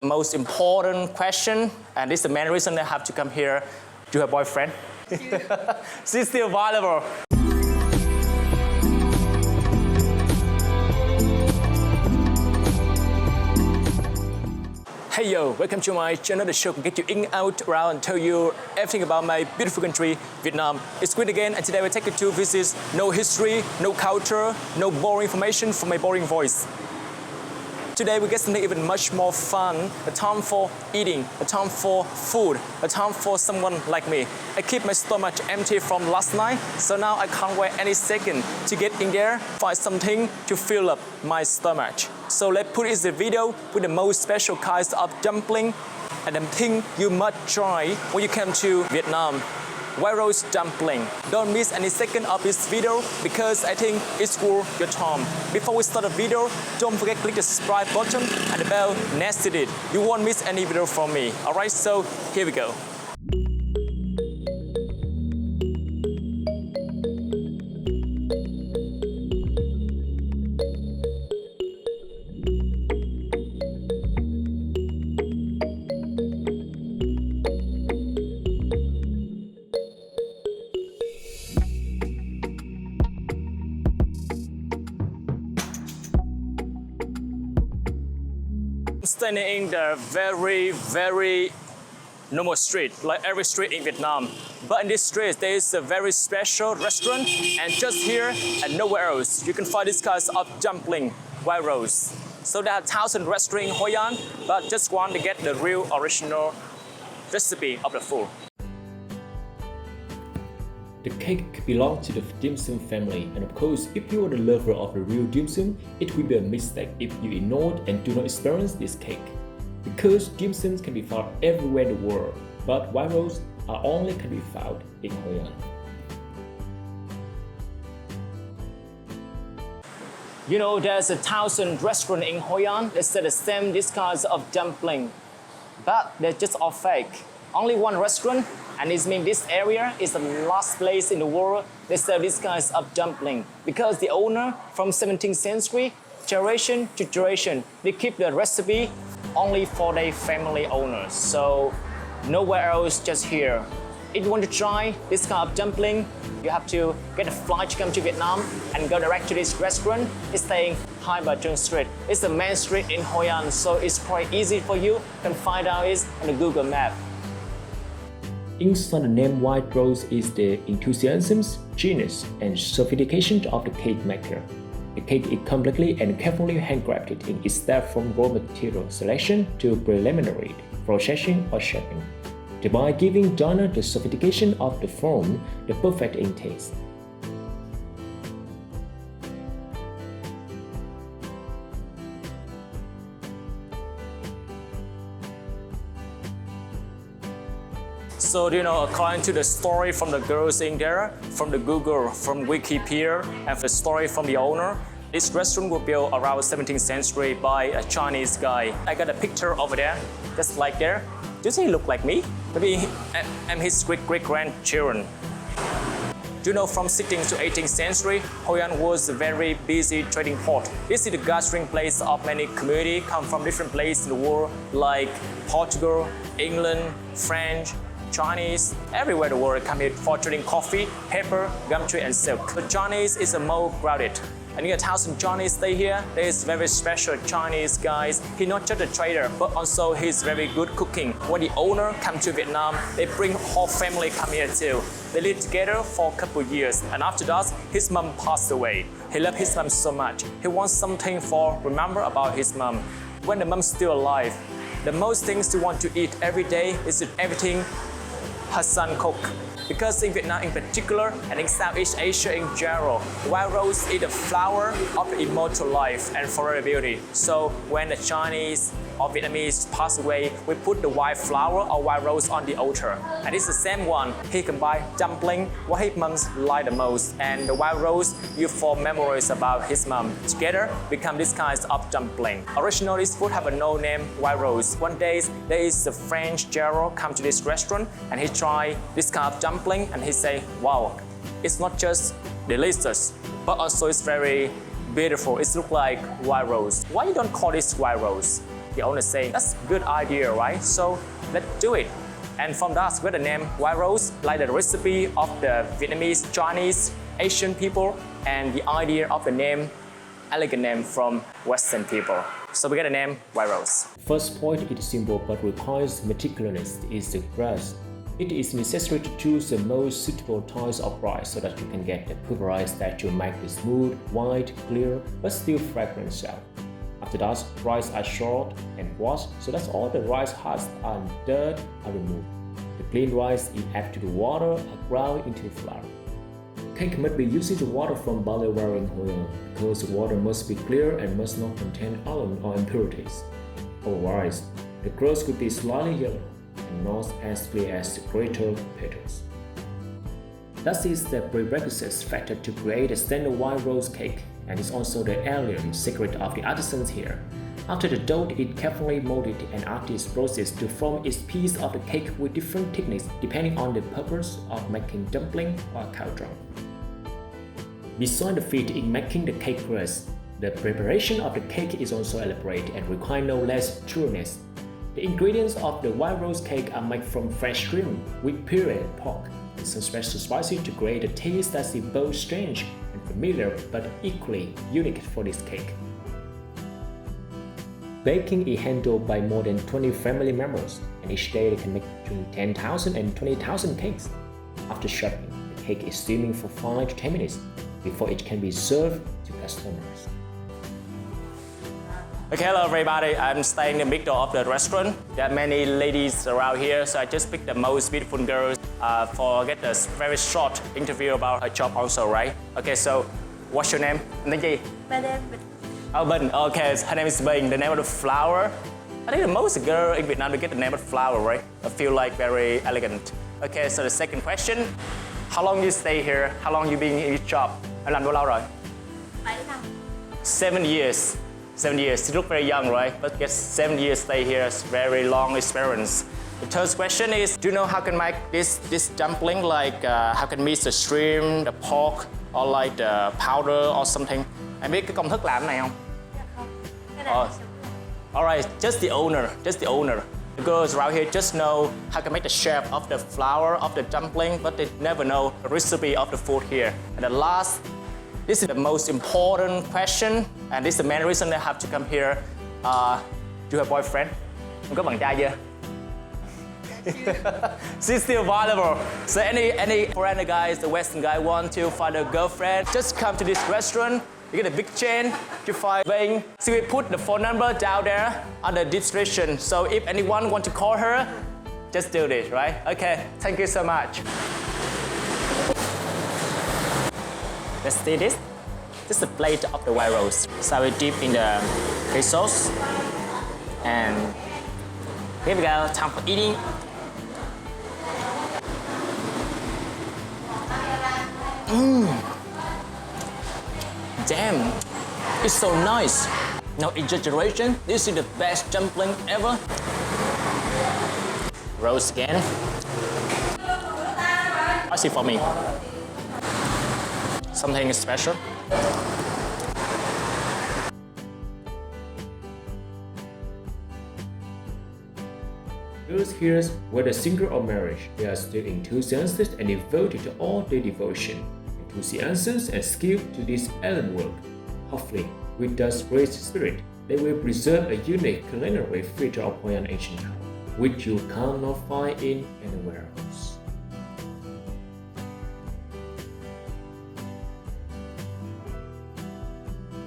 Most important question, and this is the main reason I have to come here. Do you have a boyfriend? She's still available. Hey yo, welcome to my channel, the show can get you in, out, around and tell you everything about my beautiful country, Vietnam. It's Squid again, and today we'll take you to visit no history, no culture, no boring information from my boring voice. Today we get something even much more fun, a time for eating, a time for food, a time for someone like me. I keep my stomach empty from last night, so now I can't wait any second to get in there, find something to fill up my stomach. So let's put in the video with the most special kinds of dumpling and the thing you must try when you come to Vietnam. White roast dumpling. Don't miss any second of this video because I think it's worth your time. Before we start the video, don't forget to click the subscribe button and the bell next to it. You won't miss any video from me. Alright, so here we go. Standing in the very normal street, like every street in Vietnam. But in this street, there is a very special restaurant, and just here and nowhere else, you can find this kind of dumpling, white roast. So there are 1,000 restaurants in Hoi An, but just want to get the real original recipe of the food. The cake belongs to the dim sum family, and of course, if you are the lover of the real dim sum, it will be a mistake if you ignore and do not experience this cake. Because dim sums can be found everywhere in the world, but white roasts are only can be found in Hoi An. You know, there's 1,000 restaurants in Hoi An that sell the same this kinds of dumpling, but they're just all fake. Only one restaurant, and it means this area is the last place in the world that sell these kinds of dumpling. Because the owner from 17th century, generation to generation, they keep the recipe only for their family owners. So nowhere else, just here. If you want to try this kind of dumpling, you have to get a flight to come to Vietnam and go direct to this restaurant. It's staying Hai Ba Trung Street. It's the main street in Hoi An, so it's quite easy for you. You can find out it on the Google map. Inside the name white roast is the enthusiasm, genius, and sophistication of the cake maker. The cake is completely and carefully handcrafted in its step from raw material selection to preliminary processing or shaping, thereby giving donor the sophistication of the form, the perfect in taste. So, you know, according to the story from the girls in there, from the Google, from Wikipedia, and the story from the owner, this restaurant was built around 17th century by a Chinese guy. I got a picture over there, just like there. Does he look like me? Maybe I'm his great-grandchildren. Do you know, from 16th to 18th century, Hoi An was a very busy trading port. This is the gathering place of many communities come from different places in the world, like Portugal, England, French, Chinese, everywhere in the world come here for trading coffee, paper, gum tree, and silk. The Chinese is the most crowded. And in 1,000 Chinese stay here, there is very special Chinese guys. He's not just a trader, but also he's very good cooking. When the owner come to Vietnam, they bring whole family come here too. They live together for a couple of years, and after that, his mom passed away. He loved his mom so much. He wants something for remember about his mom. When the mom's still alive, the most things you want to eat every day is everything her son cook. Because in Vietnam in particular, and in Southeast Asia in general, white roast is the flower of the immortal life and forever beauty. So when the Chinese or Vietnamese pass away, we put the white flower or white roast on the altar. And it's the same one. He can buy dumpling, what his mom like the most. And the white roast, you form memories about his mom. Together, become this kind of dumpling. Originally, this food have a no name, white roast. One day, there is a French general come to this restaurant and he try this kind of dumpling and he say, wow, it's not just delicious, but also it's very beautiful. It looks like white roast. Why you don't call this white roast? the owner saying, that's a good idea, right? So let's do it. And from that, we got the name White Rose, like the recipe of the Vietnamese, Chinese, Asian people, and the idea of the name, elegant name from Western people. So we get the name White Rose. First point is simple but requires meticulousness is the grass. It is necessary to choose the most suitable types of rice so that you can get the pulverized that will make the smooth, white, clear, but still fragrant shell. After that, rice are short and washed so that all the rice husks and dirt are removed. The clean rice is added to the water and ground into flour. Cake must be using the water from barley wearing oil because the water must be clear and must not contain alum or impurities. Otherwise, the crust could be slightly yellow and not as clear as the greater petals. That is the prerequisite factor to create a standard white rose cake, and is also the heirloom secret of the artisans here. After the dough is carefully molded, an artist process to form its piece of the cake with different techniques depending on the purpose of making dumpling or cauldron. Besides the feat in making the cake crust, the preparation of the cake is also elaborate and requires no less thoroughness. The ingredients of the white rose cake are made from fresh shrimp with pureed pork and some special spices to create a taste that is both strange and familiar but equally unique for this cake. Baking is handled by more than 20 family members, and each day they can make between 10,000 and 20,000 cakes. After shaping, the cake is steaming for 5 to 10 minutes before it can be served to customers. Okay, hello everybody. I'm staying in the middle of the restaurant. There are many ladies around here, so I just picked the most beautiful girls for get a very short interview about her job also, right? Okay, so what's your name? Tên gì? My name is Oh, Bình. Okay, her name is Bình. The name of the flower. I think the most girl in Vietnam they get the name of flower, right? I feel like very elegant. Okay, so the second question. How long you stay here? How long you been in your job? Em làm bao lâu rồi? 7 năm. 7 years. 7 years. You look very young, right? But yes, 7 years stay here is very long experience. The third question is, do you know how can make this dumpling? Like how can mix the shrimp, the pork, or like the powder or something? Em biết cái công thức làm cái này không? Dạ không. Cái này là Alright, just the owner. The girls around here just know how to make the shape of the flour of the dumpling, but they never know the recipe of the food here. And the last, this is the most important question, and this is the main reason they have to come here. Do you have boyfriend? Em có bạn trai chưa? She's still available. So any foreigner guys, the Western guy want to find a girlfriend, just come to this restaurant. You get a big chain to find Bing. So we put the phone number down there on the description. So if anyone want to call her, just do this, right? Okay, thank you so much. Let's see this. This is the plate of the white rose. So we dip in the fish sauce. And here we go, time for eating. Damn, it's so nice. No exaggeration, this is the best dumpling ever. Roast again. Spicy for me. Something special. Girls here, whether single or marriage, they are still enthusiastic and devoted to all their devotion, enthusiasm and skill to this elegant work. Hopefully, with this great spirit, they will preserve a unique culinary feature of Hoi An ancient town, which you cannot find in anywhere.